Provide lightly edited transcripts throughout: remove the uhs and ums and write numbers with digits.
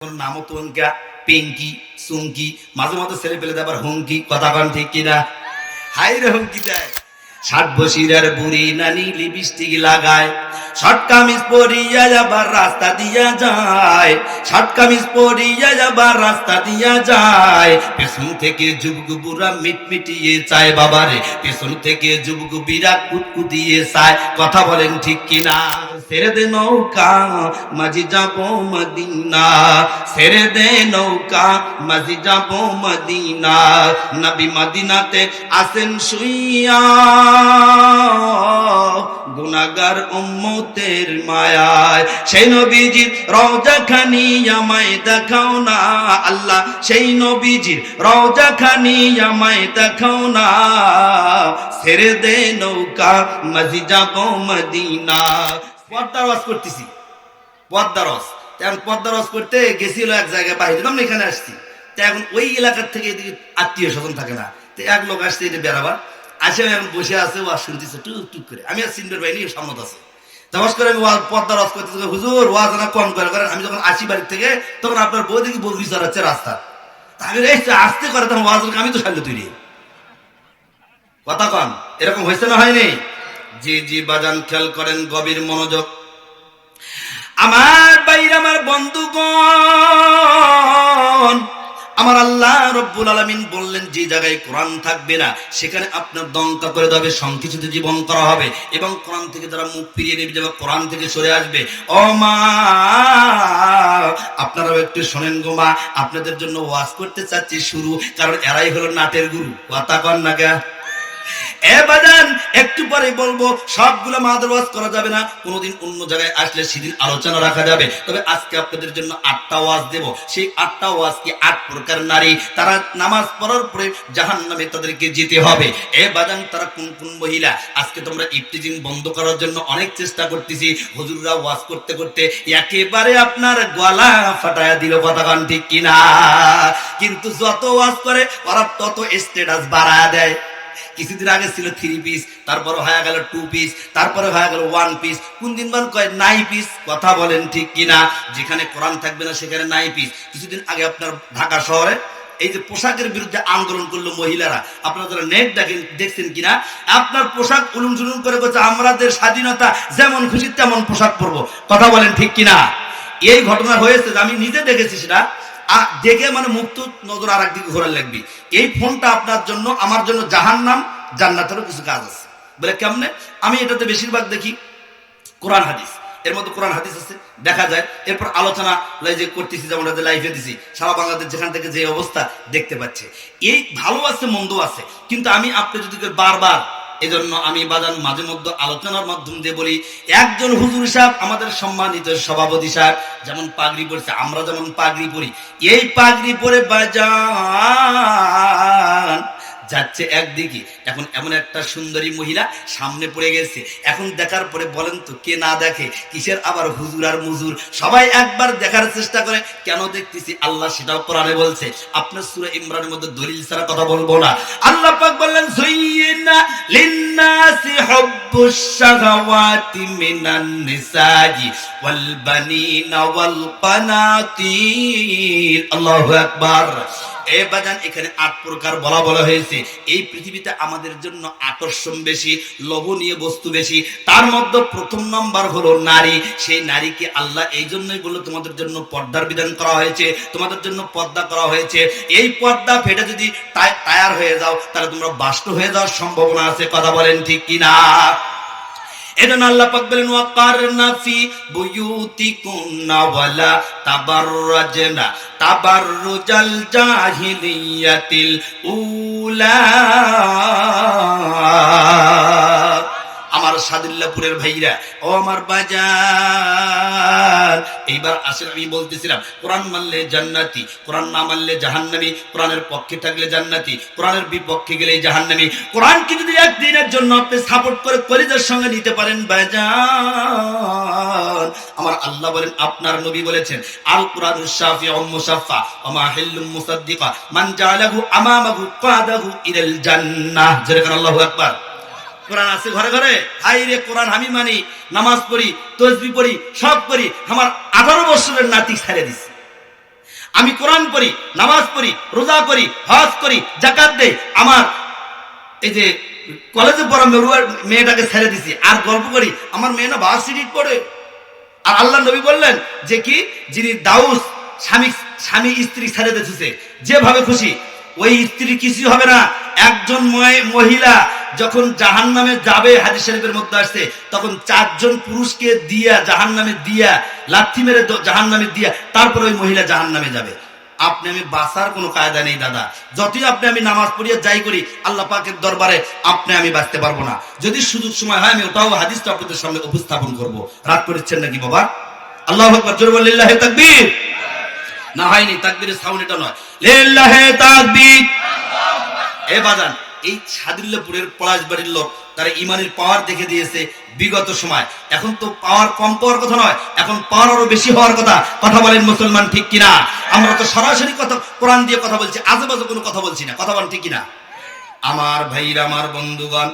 নামও তো পিঙ্কি সুঙ্কি, মাঝে মাঝে ছেলে পেলে আবার হুঙ্কি, কথা কন ঠিক কিনা? হাই রে হুঙ্কি দেয়। 60 বছরের বুড়ি নানি লিপস্টিক লাগায়, শর্ট কামিজ পরিয়া আবার রাস্তা দিয়া যায়, শর্ট কামিজ পরিয়া আবার রাস্তা দিয়া যায়। পেছন থেকে যুবক বুড়া মিটমিটিয়ে চায়, বাবারে পেছন থেকে যুবক বিরা কুটকুটিয়ে চায়, কথা বলেন ঠিক কিনা? ছেড়ে দে নৌকা মাঝি যাবো মদিনা, ছেড়ে দে নৌকা মাঝি যাবো মদিনা। নবী মদিনাতে আসেন শুইয়া, গুনাহগার উম্মতের মায়ায়। সেই নবীজির রওজা খানি আমায় দেখাও না, আল্লাহ সেই নবীজির রওজা খানি আমায় দেখাও না। ছেড়ে দে নৌকা মাঝি যাবো মদিনা। পদ্মার ওয়াজ করতেছি, পদ্মার ওয়াজ। এখন পদ্মার ওয়াজ করতে গেছিল এক জায়গায়, বাইরে আমরা এখানে আসছি। তো এখন ওই এলাকার থেকে এদিকে আত্মীয় স্বজন থাকে না, তো এক লোক আসছে এটা বেড়াবার, আসে এখন বসে আছে, ওয়াজ শুনতেছে টুক টুক করে। আমি আর সিনবের বাইনি সামনে আছে, তমাস করে আমি পদ্মার ওয়াজ করতেছি, হুজুর ওয়াজ না কম করে করেন। আমি যখন আসি বাড়ির থেকে তখন আপনার বউ দেখি বলবি চড়াচ্ছে রাস্তা, আমি আসতে করে তখন ওয়াজ, আমি তো সারলো তৈরি, কথা কন। এরকম হয়েছে না হয়নি? জি জি বাজান, খেয়াল করেন গভীর মনোযোগ। আমার বাইরে আমার বন্ধুগণ, আমার আল্লাহ রব্বুল আলামিন বললেন যে জায়গায় কোরআন থাকবে না সেখানে আপনার দঙ্কা করে দেবে, সংকিচিত জীবন করা হবে, এবং কোরআন থেকে যারা মুখ ফিরিয়ে নেবে যাবে, কোরআন থেকে সরে আসবে। ও মা, আপনারাও একটু শোনেন গো মা, আপনাদের জন্য ওয়াজ করতে চাচ্ছি শুরু, কারণ এরাই হলো নাটের গুরু, কথা কন না গা। বাজান একটু পরে বলবো, সবগুলো মাদের ওয়াজ করা যাবে না, কোনদিন অন্য জায়গায় আসলে সেদিন আলোচনা রাখা যাবে। তবে আজকে আপনাদের জন্য 8টা ওয়াজ দেব। সেই 8টা ওয়াজ কি 8 প্রকার নারী, তারা নামাজ পড়ার পরে জাহান্নামে তাদেরকে যেতে হবে। বাজান তারা কোন কোন মহিলা? আজকে তোমরা ইফতিজিং বন্ধ করার জন্য অনেক চেষ্টা করতেছি, হুজুররা ওয়াজ করতে করতে একেবারে আপনার গলা ফাটায়া দিল, কথা কান ঠিক কিনা? কিন্তু যত ওয়াজ করে ওরা তত স্ট্যাটাস বাড়ায় দেয়। কিছুদিন আগে ছিল 3 পিস, তারপরে হয়ে গেল 2 পিস, তারপরে হয়ে গেল 1 পিস, কোন দিন মান কয় 9 পিস, কথা বলেন ঠিক কিনা? যেখানে কোরআন থাকবে না সেখানে 9 পিস। কিছুদিন আগে আপনার ঢাকা শহরে এই যে পোশাকের বিরুদ্ধে আন্দোলন করলো মহিলারা, আপনারা যারা নেট দেখছেন কিনা, আপনার পোশাক উলুম জুলুম করে বলছে আমাদের স্বাধীনতা, যেমন খুশি তেমন পোশাক পরবো, কথা বলেন ঠিক কিনা? এই ঘটনা হয়েছে, আমি নিজে দেখেছি, সেটা দেখে মানে মুক্ত নজর আর একদিকে ঘোরার লাগবে। এই ফোনটা আপনার জন্য আমার জন্য জাহান্নাম জান্নাতেরও কিছু কাজ আছে। বলে কেমনে? আমি এটাতে বেশিরভাগ দেখি কোরআন হাদিস, এর মধ্যে কোরআন হাদিস আছে, দেখা যায়। এরপর আলোচনা যে করতেছি, যেমন লাইভে দিছি, সারা বাংলাদেশ যেখান থেকে যে অবস্থা দেখতে পাচ্ছে, এই ভালো আছে মন্দ আছে, কিন্তু আমি আপনি যদি বারবার, এজন্য আমি বাজান মাঝে মধ্যে আলোচনার মাধ্যম দিয়ে বলি, একজন হুজুর সাহেব, আমাদের সম্মানিত সভাপতি সাহেব যেমন পাগড়ি পরেছে, আমরা যেমন পাগড়ি পরি, এই পাগড়ি পরে বাজান যাচ্ছে একদিকে, এখন এমন একটা সুন্দরী মহিলা সামনে পড়ে গেছে, এখন দেখার পরে বলেন তো কে না দেখে? কিসের আবার হুজুর আর মুজুর, সবাই একবার দেখার চেষ্টা করে। কেন দেখতেছি? আল্লাহ সেটাও কোরআনে বলছে। আপনার সূরা ইমরানের মধ্যে দলিল ছাড়া কথা বলবো না। আল্লাহ পাক বললেন, যুয়িনা লিন্নাসি হুব্বুশ শাহাওয়াতি মিনান নিসাই ওয়াল বানিনা ওয়াল কানাতির। আল্লাহু আকবার। বাজান এখানে 8 প্রকার বলা হয়েছে। এই পৃথিবীতে আমাদের জন্য আকর্ষণ বেশি, লোভনীয় বস্তু বেশি, তার মধ্যে প্রথম নাম্বার হলো নারী। সেই নারীকে আল্লাহ এই জন্যই বললো, তোমাদের জন্য পর্দার বিধান করা হয়েছে, তোমাদের জন্য পর্দা করা হয়েছে। এই পর্দা ফেটে যদি টায়ার হয়ে যাও, তাহলে তোমরা বাষ্ট হয়ে যাওয়ার সম্ভাবনা আছে, কথা বলেন ঠিক কিনা? এজন্য আল্লাহ পাক বলেন, ওয়াকারনা ফি বুয়ুতিকুন্না ওয়ালা তাবাররাজনা তাবাররুজাল জাহিলিয়াতিল উলা। আমার সাদুল্লাহপুরের ভাইরা, ও আমার বাজার, এইবার আসেন, আমি বলতেছিলাম কোরআন মানলে জান্নাতি, কোরআন না মানলে জাহান্নামী, কোরআনের পক্ষে থাকলে জান্নাতি, কোরআনের বিপক্ষে গেলে জাহান্নামী। কোরআনকে যদি একদিনের জন্য আপনি সাপোর্ট করে কলিজার সঙ্গে নিতে পারেন বাজার, আমার আল্লাহ বলেন, আপনার নবী বলেছেন, আল কুরআনুশ শাফিউম মুসাফফা ওয়া মাহিল্লুম মুসাদ্দিকা মান জাআলাহু আমামাহু কাদাহু ইলাল জান্নাহ। যেরকম আল্লাহু আকবার। কোরআন আছে ঘরে ঘরে, হাই রে কোরআন আমি মানি, নামাজ পড়ি, তাসবিহ পড়ি, সব করি, আমার 18 বছরের নাতি ছেড়ে দিছি, আমি কোরআন পড়ি, নামাজ পড়ি, রোজা করি, হজ করি, যাকাত দেই, আমার এই যে কলেজে পড়া মেয়েটাকে ছেড়ে দিছি, আর গল্প করি আমার মেয়ে না ভার্সিটি পড়ে। আর আল্লাহ নবী বললেন যে কি, যিনি দাউস স্বামী স্ত্রী ছেড়ে দিতেছে যেভাবে খুশি, ওই স্ত্রী কিছু হবে না। একজন মহিলা যখন জাহান্নামে যাবে, হাদিস শরীফের মধ্যে আসছে, তখন 4 জন পুরুষকে দিয়া জাহান্নামে দিয়া লাথি মেরে জাহান্নামে দিয়া তারপর ওই মহিলা জাহান্নামে যাবে। আপনি আমি বাঁচার কোনো কায়দা নেই দাদা। যতই আপনি আমি নামাজ পড়িয়া যাই করি, আল্লাহ পাকের দরবারে আপনি আমি বাঁচতে পারবো না। যদি সুযোগ সময় হয় আমি ওটাও হাদিসটা আপনাদের সামনে উপস্থাপন করব। রাগ করেছেন নাকি বাবা? আল্লাহু আকবার, জোরে বলেন লিল্লাহি তাকবীর। না হয়নি, তাকবীরের সাউন্ড এটা নয়, লিল্লাহি তাকবীর। এ বাজান, এই সাদুল্লাহপুরের পলাশবাড়ির লোক তারা ইমানের পাওয়ার দেখে দিয়েছে বিগত সময়। এখন তো পাওয়ার কম পাওয়ার কথা নয়, এখন পাওয়ার আরো বেশি হওয়ার কথা। কথা বলেন মুসলমান, ঠিক কিনা? আমরা তো সরাসরি কথা কোরআন দিয়ে কথা বলছি, আজেবাজে কোনো কথা বলছি না। কথা বলেন ঠিক কিনা? আমার ভাইরা, আমার বন্ধুগণ,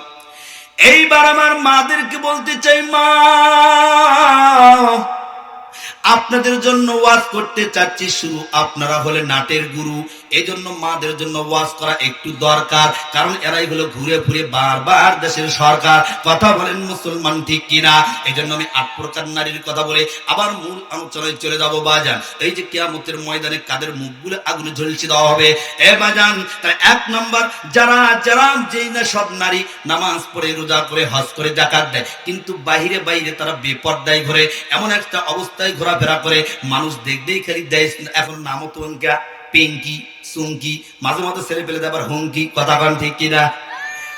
এইবার আমার মাদেরকে বলতে চাই, মা আপনাদের জন্য ওয়াজ করতে চাচ্ছি শুরু। আপনারা হলে নাটের গুরু, এই জন্য মাদের জন্য ওয়াজ করা একটু দরকার, কারণ এরাই হলো ঘুরে ঘুরে বারবার দেশের সরকার। কথা বলেন মুসলমান, ঠিক কিনা? এই জন্য আমি 8 প্রকার নারীর কথা বলে আবার মূল আলোচনায় চলে যাব। বাজান, এই যে কিয়ামতের ময়দানে কাদের মুখগুলো আগুনে ঝলসে দেওয়া হবে। এ বাজান, তার 1 নম্বর যারা যারা যেই না সব নারী নামাজ পড়ে, রোজা করে, হজ করে, যাকাত দেয়, কিন্তু বাইরে বাইরে তারা বেপরদায় ঘুরে, এমন একটা অবস্থায় ঘোরাফেরা করে মানুষ দেখতেই খালি দেয়। এখন নামও তো পিঙ্কি, সুঙ্কি, মাঝে মাঝে ছেলে পেলে দেয় আবার হুঙ্কি। কথা কন ঠিক কিনা?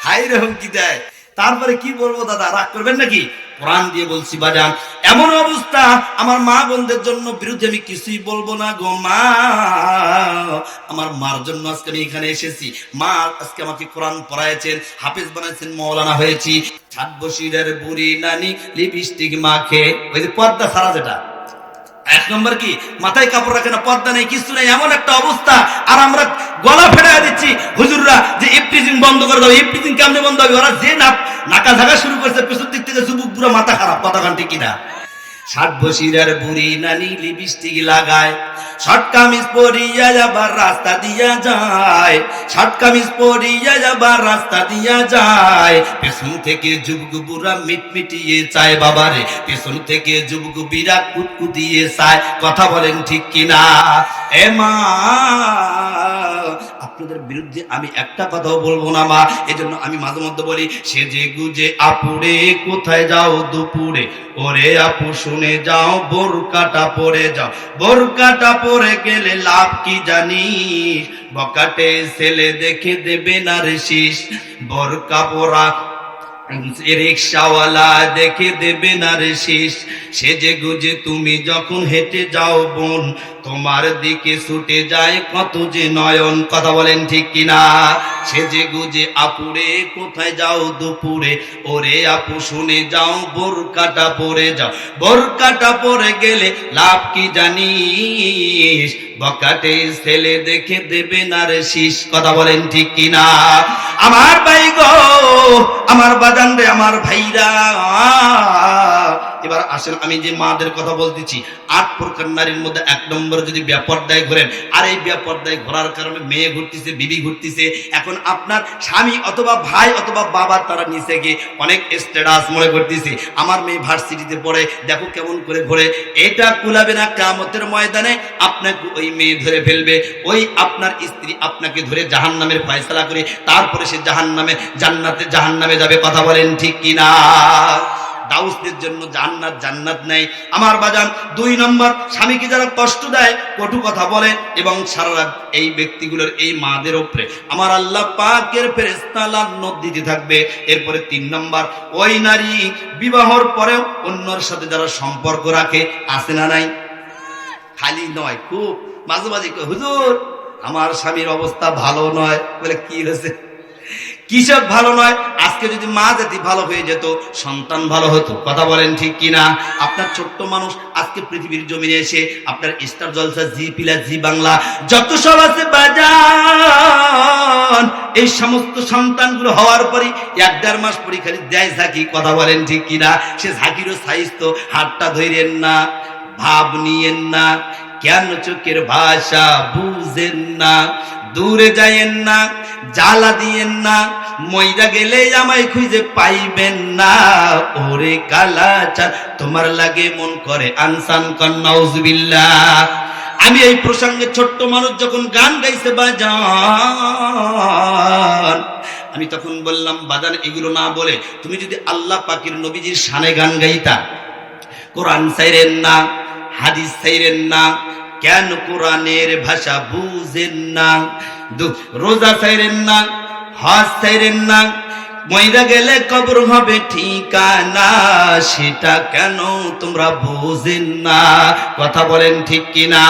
হাই রে হুঙ্কি দেয়। তারপরে কি বলবো দাদা, রাগ করবেন নাকি? কোরআন দিয়ে বলছি বাজান, এমন অবস্থা আমার মা বোনদের জন্য বিরুদ্ধে আমি কিছুই বলবো না গো মা। আমার মার জন্য আজকে আমি এখানে এসেছি। মা আজকে আমাকে কোরআন পড়াইছেন, হাফেজ বানাইছেন, মাওলানা হয়েছি। 7 বছরের বুড়ি নানি লিপস্টিক মাখে, ওই যে পর্দা ছাড়া, যেটা 1 নম্বর কি, মাথায় কাপড় রাখে না, পর্দা নেই, কিছু নেই, এমন একটা অবস্থা। আর আমরা গলা ফেরাই দিচ্ছি হুজুররা যে ইফটিজিং বন্ধ করে দাও। ইফটিজিং কেমনে বন্ধ হবে? ওরা যে নাকা ঝাঁকা শুরু করছে পেছন দিক থেকে, যুবক পুরো মাথা খারাপ। কথা কান ঠিক কিনা? 7 বছরের বুড়ি নানি লিপস্টিক লাগায়, শর্ট কামিজ পরিয়া আবার রাস্তা দিয়া যায়, শর্ট কামিজ পরিয়া আবার রাস্তা দিয়া যায়। পেছন থেকে যুবক বুড়া মিটমিটিয়ে চায় বাবারে, পেছন থেকে যুবক বিরা কুতকুতিয়ে চায়। কথা বলেন ঠিক কিনা? এ মা, আপনাদের বিরুদ্ধে আমি একটা কথাও বলবো না মা। এজন্য আমি মাঝে মধ্যে বলি, সেজে গুজে আপুরে কোথায় যাও দুপুরে, ওরে আপু শুনে যাও বোরকাটা পরে যাও, বোরকাটা পরে গেলে লাভ কি জানিস, বকাটে ছেলে দেখে দেবে না রে শীষ, বোরকা পরা রিক্সাওয়ালা দেখে দেবে না রে শীষ। সেজে গুজে তুমি যখন হেঁটে যাও বোন, তোমার দিকে ছুটে যায় কত যে নয়ন। কথা বলেন ঠিক কিনা? সেজে গুজে আপুরে কোথায় যাও দুপুরে, ওরে আপু শুনে যাও বোরকাটা পরে যাও, বোরকাটা পরে গেলে লাভ কি জানিস, বকাটে ছেলে দেখে দেবে না রে শীষ। কথা বলেন ঠিক কিনা? আমার ভাই গো, আমার বাজান রে, আমার ভাইরা, এবার আসেন আমি যে মাদের কথা বলতেছি, 8 প্রকার নারীর মধ্যে 1 নম্বর যদি বেপরদায় ঘোরেন, আর এই বেপরদায় ঘোরার কারণে মেয়ে ঘুরতেছে, বিবি ঘুরতেছে। এখন আপনার স্বামী অথবা ভাই অথবা বাবা তারা নিচে গিয়ে অনেক স্ট্যাটাস মনে করতেছে, আমার মেয়ে ভার্সিটিতে পড়ে, দেখো কেমন করে ঘোরে। এটা কুলাবে না, কিয়ামতের ময়দানে আপনাকে ওই মেয়ে ধরে ফেলবে, ওই আপনার স্ত্রী আপনাকে ধরে জাহান্নামের ফয়সালা করে তারপরে সে জাহান্নামে যাবে। কথা বলেন ঠিক কিনা? দাউসদের জন্য জান্নাত জান্নাত নেই আমার বাজান। 2 নম্বর, স্বামীকে যারা কষ্ট দেয়, কটু কথা বলে এবং সারা রাত এই ব্যক্তিগুলোর, এই মাদের উপরে আমার আল্লাহ পাকের ফেরেশতা লানত দিতে থাকবে। এরপরে 3 নম্বর, ওই নারী বিবাহর পরেও অন্যর সাথে যারা সম্পর্ক রাখে, আছে না নাই? খালি নয়, খুব মাঝে মাঝে হুজুর আমার স্বামীর অবস্থা ভালো নয়। বলে কি হয়েছে? কিসব ভালো নয়? আজকে যদি মা জাতি ভালো হয়ে যেত, সন্তান ভালো হতো। কথা বলেন ঠিক কিনা? আপনার ছোট্ট মানুষ আজকে পৃথিবীর জমিনে এসে আপনার স্টার জলসা, জি পিলা, জি বাংলা, যত সব আছে বাজান, এই সমস্ত সন্তানগুলো হওয়ার পরই 1-1.5 মাস পরই খালি দেয় ঝাঁকি। কথা বলেন ঠিক কিনা? সে ঝাঁকিরও সাইজ তো, হাতটা ধরেন না, ভাব নিয়েন না, কেন চোখের ভাষা বুঝেন না, দূরে যায়েন না, জ্বালা দিয়েন না, মইরা গেলে আমায় খুঁজে পাইবেন না। ওরে কালাচার তোমার লাগে মন করে আনসান কন্নাউজুবিল্লাহ। আমি এই প্রসঙ্গে ছোট্ট মানুষ যখন গান গাইছে বাজান, আমি তখন বললাম বাজান এগুলো না বলে তুমি যদি আল্লাহ পাকের নবীজির শানে গান গাইতা, কোরআন ছাইরেন না, হাদিস ছাইরেন না, কেন কোরআনের ভাষা বুঝেন না, রোজা ছাইরেন না, হজ ছাইরেন না, মইরা গেলে কবর হবে ঠিকানা, সেটা কেন তোমরা বুঝেন না? কথা বলেন ঠিক কিনা?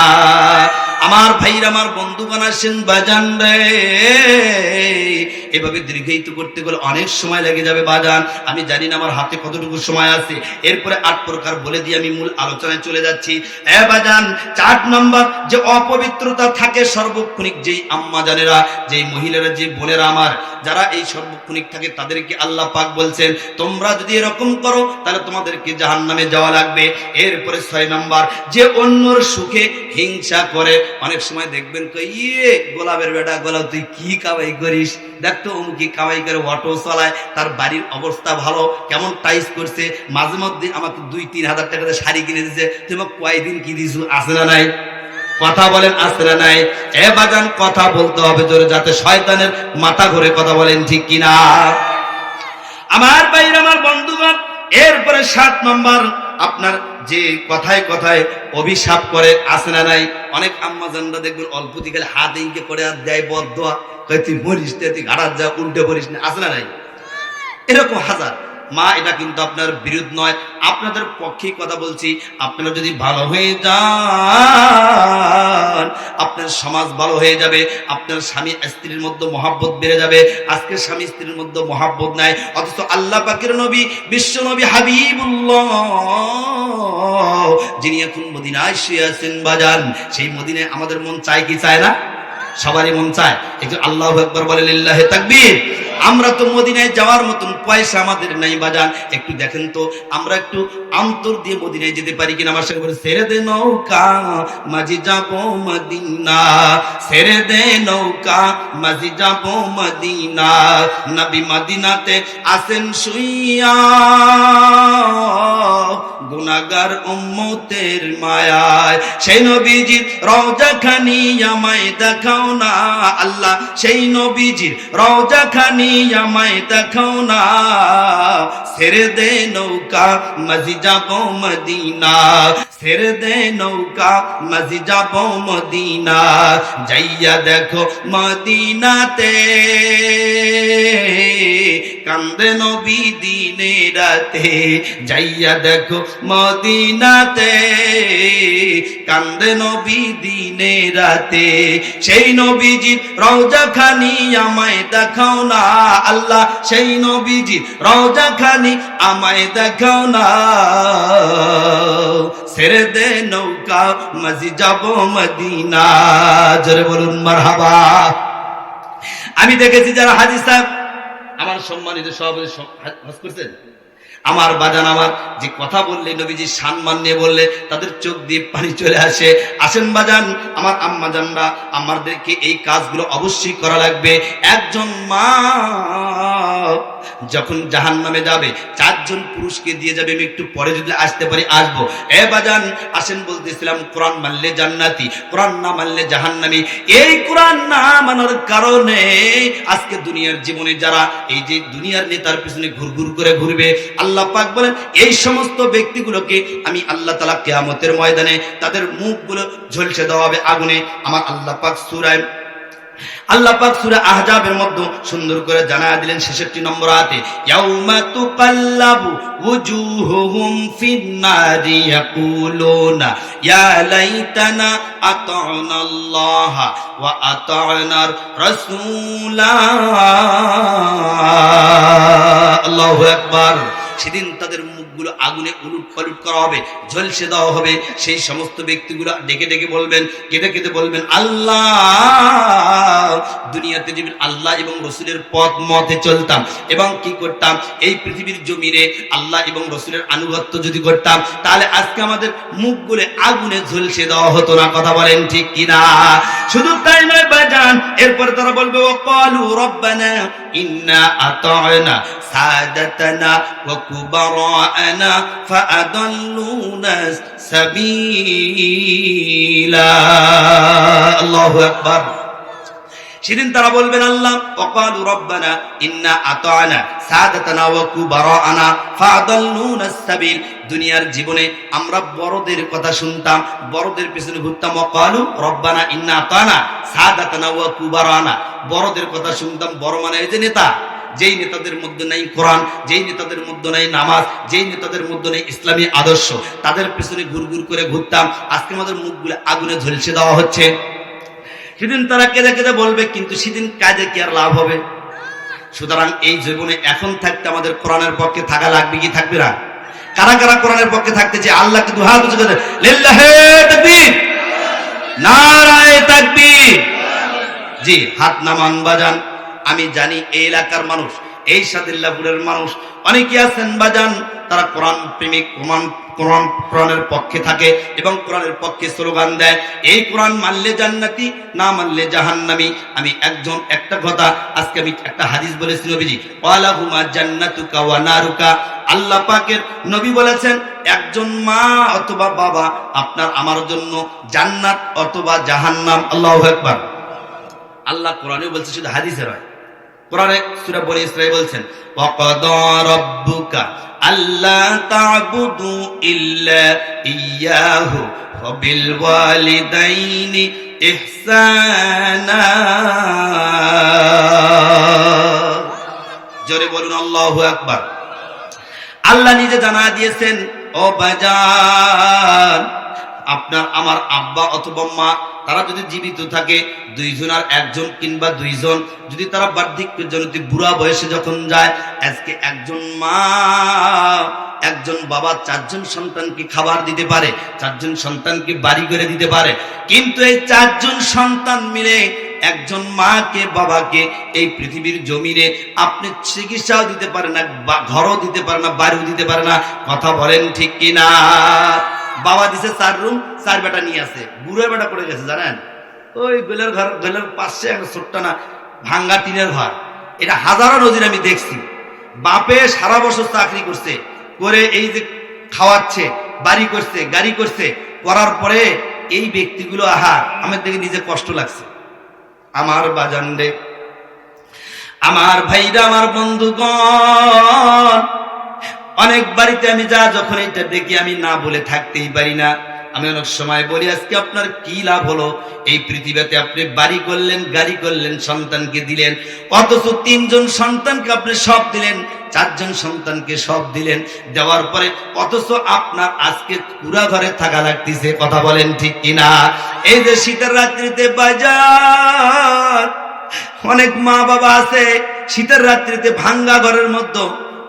আমার ভাইরা, আমার বন্ধুগণ আসেন বাজান রে, এভাবে দীর্ঘায়িত করতে গেলে অনেক সময় লেগে যাবে বাজান। আমি জানি না আমার হাতে কতটুকু সময় আছে, এরপরে 8 প্রকার বলে দিয়ে আমি মূল আলোচনায় চলে যাচ্ছি। এ বাজান, 4 নম্বর যে অপবিত্রতা থাকে সর্বক্ষণিক, যেই আম্মা জানেরা, যেই মহিলারা, যে বোনেরা আমার, যারা এই সর্বক্ষণিক থাকে তাদেরকে আল্লাহ পাক বলছেন তোমরা যদি এরকম করো তাহলে তোমাদেরকে জাহান্নামে যাওয়া লাগবে। এরপরে 6 নম্বর যে অন্যর সুখে হিংসা করে। অনেক সময় দেখবেন ইয়ে গোলাপের বেটা, গোলাপ তুই কি কামাই করিস, দেখতো অমুকি কামাই করে, অটো চালায়, তার বাড়ির অবস্থা ভালো, কেমন টাইস করছে, মাঝে মধ্যে আমাকে 2-3 হাজার টাকা শাড়ি কিনে দিচ্ছে, তুমি কয়দিন কি দিছু, আছে না নাই? কথা বলেন আছে না নাই? এ বাজান কথা বলতে হবে জোরে, যাতে শয়তানের মাথা ঘুরে। কথা বলেন ঠিক কিনা? আমার ভাইরা, আমার বন্ধুগণ, এরপরে 7 নম্বর আপনার যে কথায় কথায় অভিশাপ করে, আছে না নাই? অনেক আম্মা জানরা দেখবেন অল্প দিকে হাত ইঙ্কে করে আর দেয় বদদোয়া, কয় তুই মরিস না, তুই ঘাড়ার যা, উল্টে পড়িস না, আছে না নাই? এরকম হাজার। মা, এটা কিন্তু আপনার বিরুদ্ধ নয়, আপনাদের পক্ষেই কথা বলছি। আপনারা যদি ভালো হয়ে যান, আপনার সমাজ ভালো হয়ে যাবে, আপনার স্বামী স্ত্রীর মধ্যে মহাব্বত বেড়ে যাবে। আজকে স্বামী স্ত্রীর মধ্যে মহাব্বত নাই, অথচ আল্লাহ পাকের নবী, বিশ্ব নবী হাবিবুল্লাহ, যিনি এখন মদিনায় শুয়ে আছেন বাজান, সেই মদিনায় আমাদের মন চায় কি চায় না? সবারই মন চায়। একটু আল্লাহু আকবার বলে, লিল্লাহি তাকবীর। আমরা তো মদিনায় যাওয়ার মতন পয়সা আমাদের নাই বাজান। একটু দেখেন তো আমরা একটু অন্তর দিয়ে মদিনায় যেতে পারি কিনা? আমার সঙ্গে বলে, ছেড়ে দে নৌকা মাঝি যাবো মদিনা, ছেড়ে দে নৌকা মাঝি যাবো মদিনা, নবী মদিনাতে আসেন শুইয়া, গুনাহগার উম্মতের মায়ায়, সেই নবীজির রওজা খানি আমায় দেখাও না, আল্লাহ সেই নবীজির রওজা খানি আমায় দেখাও না, ছেড়ে দে নৌকা মাঝি যাবো মদিনা, ছেড়ে দে নৌকা মাঝি যাবো মদিনা, যাইয়া দেখো মদিনাতে কান্দে নবী দিনে রাতে, যাইয়া দেখো মদিনাতে কান্দে নবী দিনে রাতে, সেই নবীজির রওজা খানি আমায় দেখাও না, আল্লাহ সেই নবীজির রওজা খানি আমায় দেখাও না, ছেড়ে দে নৌকা মাঝি যাবো মদিনা। জোরে বলুন মারহাবা। আমি দেখেছি যারা হাজী সাহেব, আমার সম্মানিত সভাপতি হজ করছেন, আমার বাজান, আমার যে কথা বললে নবীজির সম্মান নিয়ে বললে তাদের চোখ দিয়ে পানি চলে আসে। আসেন বাজান, আমার আম্মা জানরা, আমাদেরকে এই কাজগুলো অবশ্যই করা লাগবে। একজন মা যখন জাহান্নামে যাবে 4 জন পুরুষকে দিয়ে যাবে। আমি একটু পরে যদি আসতে পারি আসবো। এ বাজান আসেন, বলতেছিলাম কোরআন মানলে জান্নাতি, কোরআন না মানলে জাহান্নামী। এই কোরআন না মানার কারণে আজকে দুনিয়ার জীবনে যারা এই যে দুনিয়ার নেতার পিছনে ঘুরঘুর করে ঘুরবে, আল্লাহ পাক বলেন এই সমস্ত ব্যক্তিগুলোকে আমি আল্লাহ তাআলা কিয়ামতের ময়দানে তাদের মুখগুলো ঝলসে দেওয়া হবে আগুনে। আমার আল্লাহ পাক সূরা আহজাবের মধ্যে সুন্দর করে জানায়া দিলেন 66 নম্বর আয়াতে, ইয়াউমা তুকাল্লাবু ওয়ুজুহুহুম ফিন-নারি ইয়াকুলুনা ইয়া লাইতানা আতা'নাল্লাহা ওয়া আতা'নার রাসূলা। আল্লাহু আকবার। সেদিন তাদের মুখ মুখগুলো আগুনে উলুট পালুট করা হবে, ঝলসে দেওয়া হবে। সেই সমস্ত ব্যক্তিগুলো ডেকে ডেকে বলবেন, কেঁদে কেঁদে বলবেন, আল্লাহ, দুনিয়াতে যদি আল্লাহ এবং রসুলের পথ মতে চলতাম এবং কি করতাম, এই পৃথিবীর জমিনে আল্লাহ এবং রসুলের আনুগত্য যদি করতাম, তাহলে আজকে আমাদের মুখগুলো আগুনে ঝলসে দেওয়া হতো না। কথা বলেন ঠিক কিনা? শুধু তাই নয় ভাইজান, এরপরে তারা বলবে, ওয়াকালু রব্বানা ইন্না আতা'না সাদাতানা ওয়া কুবারা'না ফাআদাল্লুনা সাবিলা। আল্লাহু আকবার। সেদিন তারা বলবেন, আল্লাহ, ওয়াকালু রব্বানা ইন্না আতা'না সাদাতানা ওয়া কুবারা'না ফাআদাল্লুনা সাবিল। দুনিয়ার জীবনে আমরা বড়দের কথা শুনতাম, বড়দের পিছনে ঘুরতাম। ওয়াকালু রব্বানা ইন্না আতা'না সাদাতানা ওয়া কুবারা'না, বড়দের কথা শুনতাম। বড় মানে এই যে নেতা, যেই নেতাদের মধ্যে নাই কোরআন, যেই নেতাদের মধ্যে নাই নামাজ, যেই নেতাদের মধ্যে নাই ইসলামী আদর্শ, তাদের পিছনে ঘুরঘুর করে ঘুরতাম। আজকে আমাদের মুখগুলো আগুনে ঝলসে দেওয়া হচ্ছে। সেদিন তারা কেঁদে কেঁদে বলবে, কিন্তু সেদিন কাজে কি আর লাভ হবে? সুতরাং এই জীবনে এখন থাকতে আমাদের কোরআনের পক্ষে থাকা লাগবে কি থাকবে না? কারা কারা কোরআনের পক্ষে থাকতে চায়? আল্লাহকে দুহাত উঁচু করে লিল্লাহি তাকবীর, নারায়ে তাকবীর। জি, হাত নামান বাজান। আমি জানি এই এলাকার মানুষ, এই সাদিল্লাপুরের মানুষ অনেকে আছেন বাজান, তারা কোরআন প্রেমিক, কোরআনের পক্ষে থাকে এবং কোরআনের পক্ষে স্লোগান দেয়, এই কোরআন মানলে জান্নাতি, না মানলে জাহান্নামী। আমি একটা কথা, আজকে আমি একটা হাদিস বলেছি, নবীজি ওয়ালাহুমা জান্নাতুকা ওয়া নারুকা। আল্লাহ পাকের নবী বলেছেন, একজন মা অথবা বাবা আপনার আমার জন্য জান্নাত অথবা জাহান্নাম। আল্লাহু আকবার। আল্লাহ কোরআনেও বলছে, শুধু হাদিসে নয়, কোরআনে সূরা বনী ইসরাঈল বলছেন, ওয়াকাদা রাব্বুকা আল্লা তা'বুদু ইল্লা ইয়্যাহু ওয়া বিল ওয়ালিদাইনি ইহসানা। জোরে বলুন আল্লাহু আকবার। আল্লাহ নিজে জানা দিয়েছেন, ও বাজান, আপনার আমার আব্বা অথবা মা তারা যদি জীবিত থাকে, দুইজন আর একজন কিংবা দুইজন, যদি তারা বার্ধক্যের জন্য বুড়া বয়সে যখন যায়, আজকে একজন মা একজন বাবা চারজন সন্তানকে খাবার দিতে পারে, চারজন সন্তানকে বাড়ি করে দিতে পারে, কিন্তু এই চারজন সন্তান মিলে একজন মাকে বাবাকে এই পৃথিবীর জমিনে আপনি চিকিৎসাও দিতে পারে না, ঘরও দিতে পারে না, বাড়িও দিতে পারে না। কথা বলেন ঠিক কিনা? বাবা দিছে 4 রুম, 4 বেটা নিয়ে আছে, বুড়ো বেটা পড়ে গেছে জানেন, ওই গোলের ঘর, গোলের পাশে একটা ছোট্ট না ভাঙ্গা টিনের ঘর। এটা হাজারো নজির আমি দেখছি। বাপে সারা বছর চাকরি করছে, করে এই যে খাওয়াচ্ছে, বাড়ি করছে, গাড়ি করছে, করার পরে এই ব্যক্তিগুলো, আহা, আমার দেখে নিজে কষ্ট লাগছে। আমার বাজান রে, আমার ভাইরা, আমার বন্ধুগণ, অনেক বাড়িতে আমি যখন এটা দেখি আমি না বলে থাকতেই পারি না। আমি অনেক সময় বলি, আজকে আপনার কি লাভ হলো? এই পৃথিবীতে আপনি বাড়ি করলেন, গাড়ি করলেন, সন্তানকে দিলেন, অথচ 3 জন সন্তানকে আপনি সব দিলেন, 4 জন সন্তানকে সব দিলেন, দেওয়ার পরে অথচ আপনার আজকে পুরা ঘরে থাকা লাগতেছে। কথা বলেন ঠিক কিনা? এই যে শীতের রাত্রিতে বাজার, অনেক মা বাবা আছে শীতের রাত্রিতে ভাঙ্গা ঘরের মধ্যে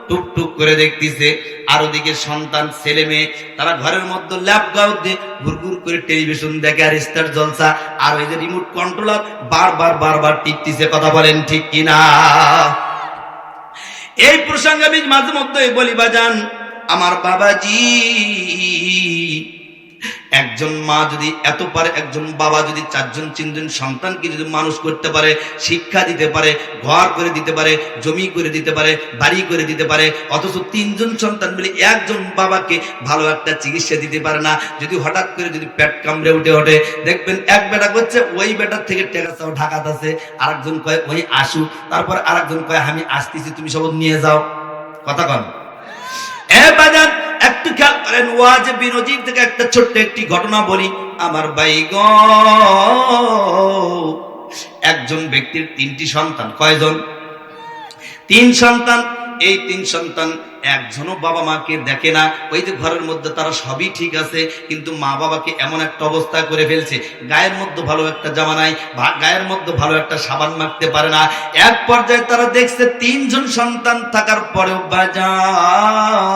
টুকটুক করে দেখতেছে, আর ওদিকে সন্তান ছেলে মেয়ে তারা ঘরের মধ্যে ল্যাপটপ দিয়ে ঘুরঘুর করে টেলিভিশন দেখে, আর স্টার জলসা, আর ওই যে রিমোট কন্ট্রোলার বারবার টিপতেছে। কথা বলেন ঠিক কিনা? এই প্রসঙ্গে আমি মাঝে মধ্যে বলি বাজান, আমার বাবাজি, একজন মা যদি এত পারে, একজন বাবা যদি 4 জন 3 জন সন্তানকে যদি মানুষ করতে পারে, শিক্ষা দিতে পারে, ঘর করে দিতে পারে, জমি করে দিতে পারে, বাড়ি করে দিতে পারে, অথচ 3 জন সন্তান মিলে একজন বাবাকে ভালো একটা চিকিৎসা দিতে পারে না, যদি হঠাৎ করে যদি পেট কামড়ে উঠে দেখবেন এক বেটা করছে, ওই বেটার থেকে টেকা চাও ঢাকাত আছে, আরেকজন কয় ওই আসু, তারপর আরেকজন কয় আমি আসতেছি, তুমি সব নিয়ে যাও। কথা কন এ বাজান, একটু খেয়াল করেন। ওয়াজে বিনজির থেকে একটা ছোট্ট একটি ঘটনা বলি। আমার ভাই গো, একজন ব্যক্তির 3টি সন্তান। কয়জন? 3 সন্তান। এই 3 সন্তান একজনও বাবা মাকে দেখে না। ওই যে ঘরের মধ্যে তারা সবই ঠিক আছে, কিন্তু মা বাবাকে এমন একটা অবস্থা করে ফেলছে, গায়ের মধ্যে ভালো একটা জামা নাই, গায়ের মধ্যে ভালো একটা সাবান মাখতে পারে না। এক পর্যায়ে তারা দেখছে 3 জন সন্তান থাকার পরেও বাজার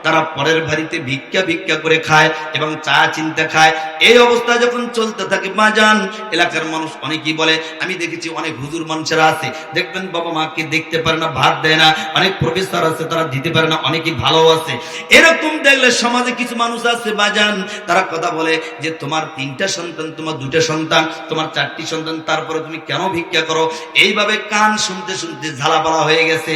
তারা পরের বাড়িতে ভিক্ষা করে খায় এবং চা চিন্তা খায়। এই অবস্থা যখন চলতে থাকে বাজান, এলাকার মানুষ অনেকেই বলে, আমি দেখেছি অনেক হুজুর মানুষেরা আছে, দেখবেন বাবা মাকে দেখতে পারে না, ভাত দেয় না। অনেক প্রফেসর আছে, তারা দিতে পারে না, অনেকেই ভালো আছে। এরকম দেখলে সমাজে কিছু মানুষ আছে বাজান, তারা কথা বলে যে তোমার 3টা সন্তান, তোমার 2টা সন্তান, তোমার 4টি সন্তান, তারপরে তুমি কেন ভিক্ষা করো? এইভাবে কান শুনতে শুনতে ঝালাপালা হয়ে গেছে।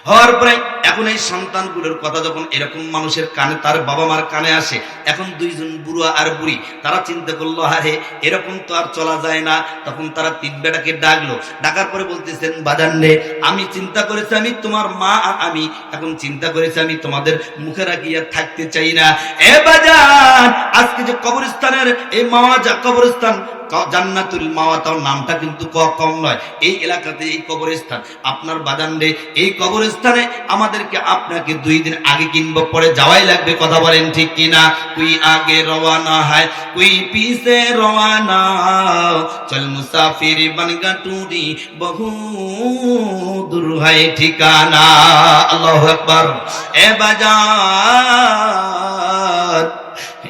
হওয়ার পরে এখন এই সন্তানগুলোর কথা যখন এরকম মানুষের কানে, তার বাবা মার কানে আসে, এখন 2 জন বুড়ো আর বুড়ি তারা চিন্তা করলো, আরে এরকম তো আর চলা যায় না। তখন তারা 3 বেটাকে ডাকলো, ডাকার পরে বলতেছেন, বাজান রে, আমি চিন্তা করেছি আমি তোমার মা আর আমি এখন চিন্তা করেছি আমি তোমাদের মুখে রাখিয়া থাকতে চাই না। এ বাজান, আজকে যে কবরস্থানের এই মাওয়া কবরস্থান জান্নাতুল মাওয়া, তার নামটা কিন্তু কম নয়। এই এলাকাতে এই কবরস্থান আপনার বাজান রে, এই কবরস্থানে আমাদেরকে আপনাকে 2 দিন আগে কিংবা পরে যাওয়াই লাগবে। কথা বলেন ঠিক কিনা? কুই আগে রওয়ানা হয়, কুই পিছে রওয়ানা, চল মুসাফির বনগা টুরি, বহু দূর হয় ঠিকানা। আল্লাহু আকবার। এ বাজার,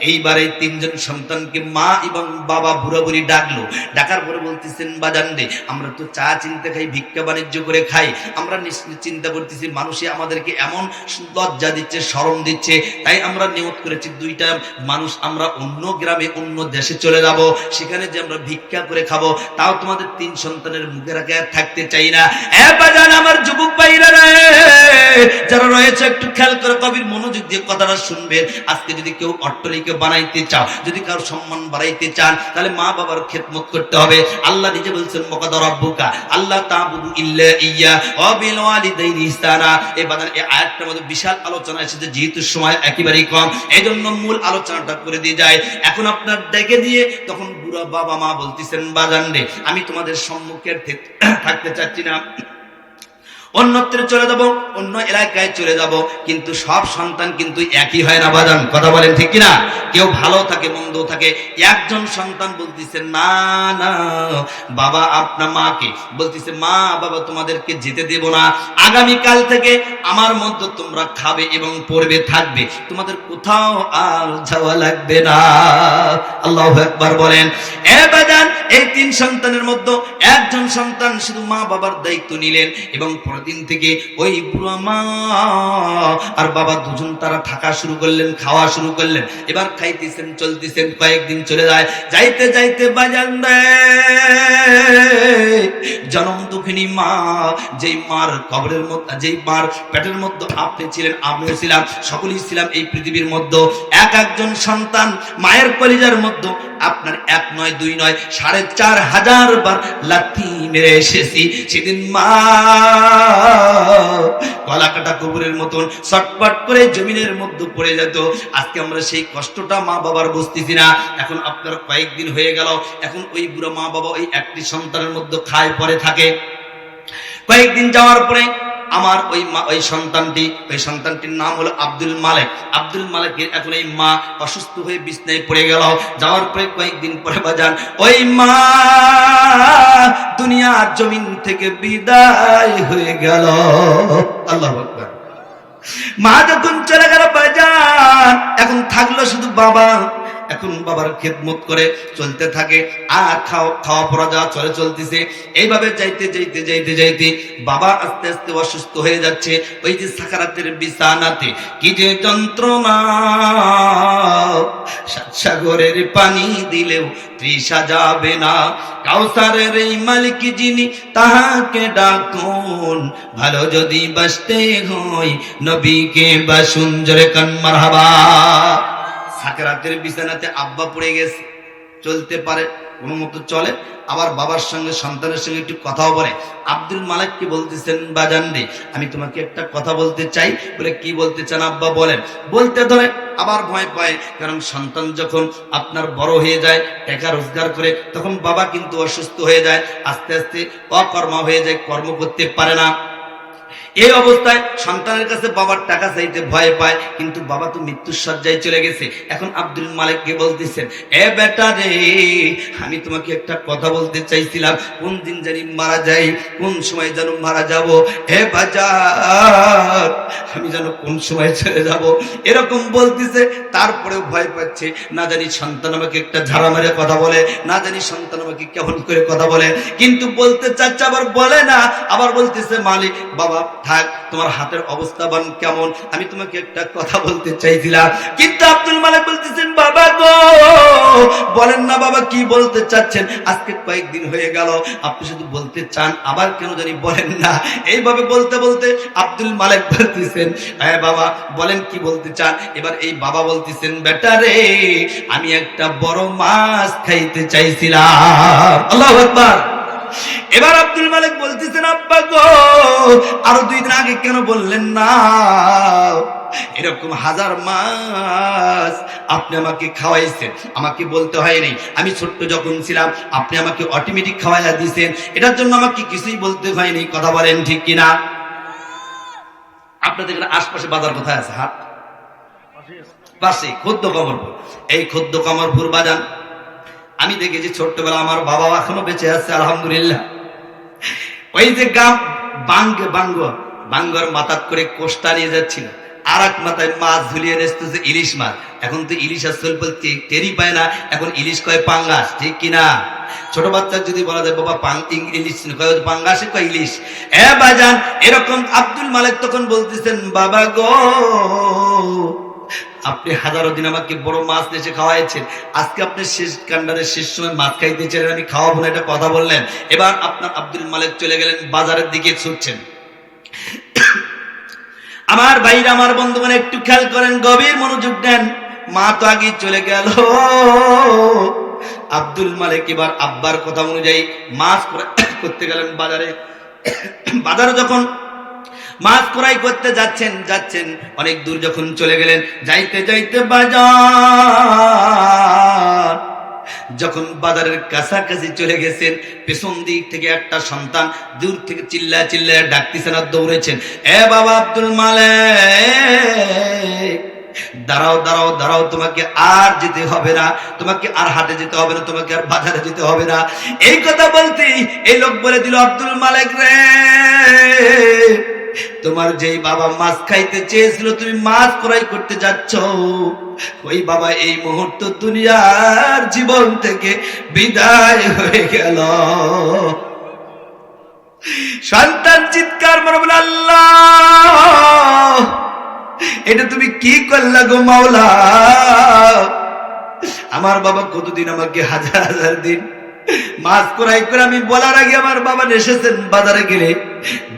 এইবারে 3 জন সন্তানকে মা এবং বাবা বুড়া বুড়ি ডাকলো, ডাকার পরে বলতেছেন, বাজান রে, আমরা তো চা চিন্তা খাই, ভিক্ষা বাণিজ্য করে খাই, আমরা চিন্তা করতেছি মানুষে আমাদেরকে এমন লজ্জা দিচ্ছে, শরম দিচ্ছে, তাই আমরা নিয়ত করেছি 2টা মানুষ আমরা অন্য গ্রামে অন্য দেশে চলে যাব, সেখানে যে আমরা ভিক্ষা করে খাবো, তাও তোমাদের 3 সন্তানের মুখে রাখে থাকতে চাই না। এ বাজান, আমার যুবক ভাইরা রে, যারা রয়েছে একটু খেয়াল করে কবির মনোযোগ দিয়ে কথাটা শুনবেন। আজকে যদি কেউ অট্টালিকা বানাইতে চাও, যদি কারো সম্মান বাড়াইতে চান, তাহলে মা বাবার খেদমত করতে হবে। আল্লাহ নিজে বলছেন, ওয়াকাদা রাব্বুকা আল্লাহ তা'বুদু ইল্লা ইয়্যা ওয়া বিল ওয়ালিদাইনি ইহসানা। এই বাদান এই আয়াতটার মধ্যে বিশাল আলোচনা এসেছে, যেহেতু সময় একেবারেই কম, এইজন্য মূল আলোচনাটা করে দিয়ে যায়। এখন আপনার ডেকে দিয়ে তখন বুড়া বাবা মা বলতেছেন, বাজান রে, আমি তোমাদের সম্মুখে থাকতে চাচ্ছি না, অন্যত্রে চলে যাব, অন্য এলাকায় চলে যাব। কিন্তু সব সন্তান কিন্তু একই হয় না বাজান, কথা বলেন ঠিক কিনা? কেউ ভালো থাকে, মন্দ থাকে। একজন সন্তান বলতেছে, না না বাবা, আপনার মাকে বলতেছে, মা বাবা তোমাদেরকে যেতে দেব না, আগামীকাল থেকে আমার মধ্যে তোমরা খাবে এবং পড়বে, থাকবে, তোমাদের কোথাও আর যাওয়া লাগবে না। আল্লাহু আকবার বলেন। এ বাজান, এই 3 সন্তানের মধ্যে একজন সন্তান শুধু মা বাবার দায়িত্ব নিলেন এবং দিন থেকে ওই বুড়া মা আর বাবা 2 জন তারা থাকা শুরু করলেন, খাওয়া শুরু করলেন। এবার খাইতেছেন, চলতেছেন, কয়েকদিন চলে যায়, যাইতে যাইতে বাজান রে, জনম দুঃখিনী মা, যেই মার কবরের মধ্যে, যেই মার পেটের মধ্যে আপনি ছিলেন, আমিও ছিলাম, সকলেই ছিলাম এই পৃথিবীর মধ্যে, একজন সন্তান মায়ের কলিজার মধ্যে আপনার 1 নয় 2 নয় 4500 বার লাথি মেরে এসেছি। সেদিন মা গলা কাটা কবরের মতন ছটপট করে জমিনের মধ্যে পড়ে যেত। আজকে আমরা সেই কষ্টটা মা বাবার বুঝতেছি না। এখন আপনার কয়েকদিন হয়ে গেল, এখন ওই বুড়ো মা বাবা ওই একটি সন্তানের মধ্যে খায় পরে থাকে। কয়েকদিন যাওয়ার পরে আমার ওই সন্তানটির নাম হলো আব্দুল মালিক। আব্দুল মালিকের এখন এই মা অসুস্থ হয়ে বিছনায় পড়ে গেল। যাওয়ার পরে কয়েকদিন পরে বাজান ওই মা দুনিয়ার জমিন থেকে বিদায় হয়ে গেল। আল্লাহু আকবার। মা যখন চলে গেল বাজান, এখন থাকলো শুধু বাবা। এখন বাবার খেদমত করে চলতে থাকে, আর খাওয়া পড়া যা চলতেছে। এইভাবে যাইতে বাবা আস্তে আস্তে অসুস্থ হয়ে যাচ্ছে। ওই যে সাকারাতের বিছানাতে কি যে যন্ত্রণা, সাগরের পানি দিলেও তৃষা যাবে না। কাউসারের এই মালিক যিনি, তাহাকে ডাকুন, ভালো যদি বাসতে হয় নবীকে বাসুন। জোরে কান মারহাবা। সাকারাতের বিছানাতে আব্বা পড়ে গেছে, চলতে পারে, কোনো মতো চলে, আবার বাবার সঙ্গে সন্তানের সঙ্গে একটু কথাও বলে। আব্দুল মালিককে বলতেছেন, বাজান রে, আমি তোমাকে একটা কথা বলতে চাই। বলে, কি বলতে চান আব্বা? বলেন। বলতে ধরে আবার ভয় পায়, কারণ সন্তান যখন আপনার বড় হয়ে যায়, টাকা রোজগার করে, তখন বাবা কিন্তু অসুস্থ হয়ে যায়, আস্তে আস্তে অকর্মা হয়ে যায়, কর্ম করতে পারে না। এই অবস্থায় সন্তানের কাছে বাবার টাকা চাইতে ভয় পায়, কিন্তু বাবা তো মৃত্যুর শয্যায় চলে গেছে। এখন আব্দুল মালিককে বলতেছেন, এ বেটা রে, আমি তোমাকে একটা কথা বলতে চাইছিলাম, কোন দিন জানি মারা যাই, কোন সময় যেন মারা যাব, হে বাজার আমি যেন কোন সময় চলে যাব, এরকম বলতেছে। তারপরেও ভয় পাচ্ছে, না জানি সন্তান আমাকে একটা ঝাড়া মেরে কথা বলে, না জানি সন্তান আমাকে কেমন করে কথা বলে, কিন্তু বলতে চাচ্ছে আবার বলে না, আবার বলতেছে, মালিক বাবা থাক, তোমার হাতের অবস্থা কেমন, আমি তোমাকে একটা কথা বলতে চাইছিলাম। কিন্তু আব্দুল মালিক বলতেছেন, বাবা গো বলেন না বাবা, কি বলতে চাচ্ছেন, আজকে কয়েকদিন হয়ে গেল আপনি শুধু বলতে চান, আবার কেন জানি বলেন না। এইভাবে বলতে বলতে আব্দুল মালিক বলতেছেন, হ্যাঁ বাবা বলেন কি বলতে চান। এবার এই বাবা বলতেছেন, বেটা রে, আমি একটা বড় মাছ খাইতে চাইছিলাম। আল্লাহু আকবার। এবার আব্দুল মালিক বলতেছেন, আব্বা গো আরো 2 দিন আগে কেন বললেন না, এরকম হাজার মাছ আপনি আমাকে খাওয়াইছেন, আমাকে বলতে হয়নি, আমি ছোট্ট যখন ছিলাম আপনি আমাকে অটোমেটিক খাওয়াইয়া দিয়েছেন, এটার জন্য আমাকে কিছুই বলতে হয়নি। কথা বলেন ঠিক কিনা? আপনাদের আশপাশে বাজার কোথায় আছে? হাট পাশে খদ্দ কমরপুর। এই খদ্দ কমরপুর বাজার আমি দেখেছি ছোট্টবেলা, আমার বাবা এখনো বেঁচে আছে আলহামদুলিল্লাহ। ওই যে বাঙ্গর মাথাত করে কোষ্টা নিয়ে যাচ্ছিল, আর এক মাথায় মাছ ঝুলিয়ে নেসতেছে, ইলিশ মাছ। এখন তো ইলিশ আসল বলতে টেরি পায় না, এখন ইলিশ কয় পাঙ্গাস, ঠিক কিনা? ছোট বাচ্চা যদি বলা যায় বাবা ইলিশ কয় পাঙ্গাসে কয় ইলিশ। এ বাজান, এরকম আব্দুল মালিক তখন বলতেছেন, বাবা গো আপনি হাজারো দিন আমাকে বড় মাছ এসে খাওয়াইছেন, আজকে আপনি শেষ কান্ডারের শেষ সময় মাছ খাইতে চাইলেন, আমি খাওয়াবো না, এটা কথা বললেন। এবার আপনার আব্দুল মালিক চলে গেলেন, বাজারের দিকে ছুটছেন। আমার ভাইরা, আমার বন্ধুগণ একটু খেয়াল করেন, গভীর মনোযোগ দেন। মা তো আগে চলে গেল, আব্দুল মালিক এবার আব্বার কথা অনুযায়ী মাছ করতে গেলেন বাজারে। বাজারে যখন মাছ ক্রয় করতে যাচ্ছেন অনেক দূর যখন চলে গেলেন, যাইতে যাইতে বাজার, যখন বাজারের কাছাকাছি চলে গেছেন, পেছন দিক থেকে একটা সন্তান দূর থেকে চিল্লায় ডাকতেছেন আর দৌড়েছেন, এ বাবা আব্দুল মালিক দাঁড়াও, তোমাকে আর যেতে হবে না, তোমাকে আর হাটে যেতে হবে না, তোমাকে আর বাজারে যেতে হবে না। এই কথা বলতেই এই লোক বলে দিল, আব্দুল মালিক রে, তোমার যেই বাবা মাছ খাইতে চেয়েছিল, তুমি মাছ ক্রয় করতে যাচ্ছ, ওই বাবা এই মুহূর্ত দুনিয়ার জীবন থেকে বিদায় হয়ে গেল। সন্তান চিৎকার করে বলে, আল্লাহ এটা তুমি কি করলা গো মাওলা, আমার বাবা কতদিন আমাকে হাজার দিন মাছ ক্রয় করে, আমি বলার আগে আমার বাবা এসেছেন বাজারে গেলে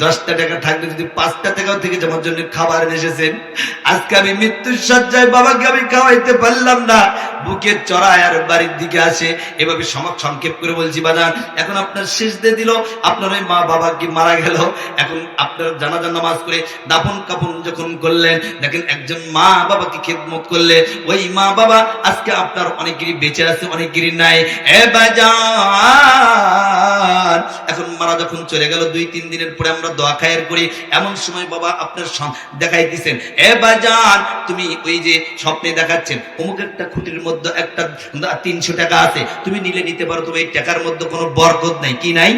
10টা টাকা থাকলে যদি 5টা টাকাও থেকে আমার জন্য খাবার এসেছেন, আজকে আমি মৃত্যুর শয্যায় বাবাকে আমি খাওয়াইতে পারলাম না, বুকে চড়ায় আর বাড়ির দিকে আসে। এভাবে সংক্ষেপ করে বলছি বাজান, এখন আপনার শেষ দিয়ে দিল, আপনার ওই মা বাবা কি মারা গেল, এখন আপনার জানাজা নামাজ করে দাফন কাফন যখন করলেন, দেখেন একজন মা বাবাকে খেদমত করলে, ওই মা বাবা আজকে আপনার অনেকেরই বেঁচে আছে, অনেকেরই নাই। এ বাজান, এখন মারা যখন চলে গেল 2-3 দিনের পরে আমরা দোয়া খায়ের করি, এমন সময় বাবা আপনার দেখাই দিচ্ছেন, এ বাজান তুমি ওই যে স্বপ্নে দেখাচ্ছেন অমুক একটা খুঁটির মধ্যে একটা 300 টাকা আছে, তুমি নিতে পারো, তুমি এই টাকার মধ্যে কোনো বরকত নাই। কি নাই?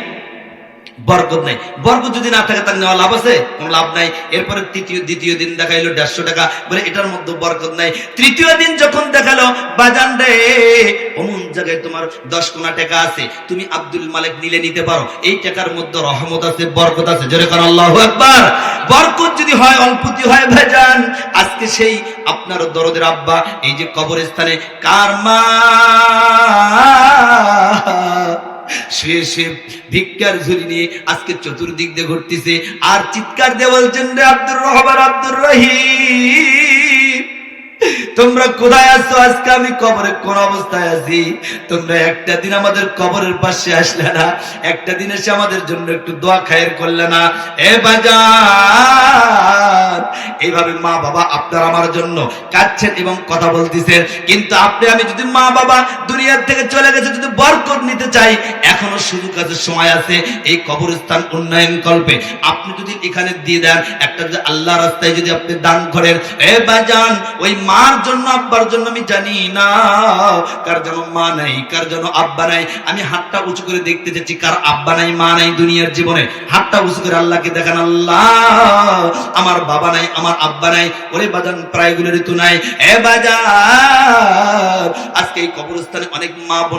বরকত নাই। বরকত যদি না থাকে তার নেওয়া লাভ আছে? কোনো লাভ নাই। এরপরে দ্বিতীয় দিন দেখাইলো 150 টাকা, বলে এটার মধ্যে বরকত নাই। তৃতীয় দিন যখন দেখালো, বাজান রে অমুক জায়গায় তোমার 10 কোনা টাকা আছে, তুমি আব্দুল মালিক নিতে পারো, এই টাকার মধ্যে রহমত আছে, বরকত আছে। জোরে কার আল্লাহু আকবার। বরকত যদি হয়, অল্পতি হয় ভাইজান, আজকে সেই আপনার দরদের আব্বা এই যে কবরস্থানে কার মা শুয়ে ভিক্ষার ঝুলি নিয়ে আজকে চতুর্দিক দিয়ে ঘুরতেছে আর চিৎকার দিয়ে বলছেন, রে আব্দুর রহমান, আব্দুর রহিম, তোমরা কোথায় আছো? আজকে আমি কবরে কোন অবস্থায় আছি? তোমরা একটা দিন আমাদের কবরের পাশে আসলে না, একটা দিন এসে আমাদের জন্য একটু দোয়া খায়ের করলে না। এ বাজার, এইভাবে মা বাবা আপনার আমার জন্য কাঁদছেন এবং কথা বলতেছেন, কিন্তু আপনি আমি যদি মা বাবা দুনিয়ার থেকে চলে গেছে যদি বরকত নিতে চাই, এখনো সুযোগ আছে, সময় আছে। এই কবরস্থান উন্নয়ন কল্পে আপনি যদি এখানে দিয়ে দেন, একটা যদি আল্লাহ রাস্তায় যদি আপনি দান করেন, এ বাজান, ওই মার জন্য আব্বার জন্য আমি জানি না কার যেন মা নাই, কার যেন আব্বা নাই। আমি হাতটা উঁচু করে দেখতে চাচ্ছি কার আব্বা নাই, মা নাই দুনিয়ার জীবনে। হাতটা উঁচু করে আল্লাহকে দেখান, আল্লাহ আমার বাবা নাই, আমার আব্বা নাই। ওরে বাজান, প্রায় গুলো ঋতু নাই। এ বাজার, আজকে এই কবরস্থানে অনেক মা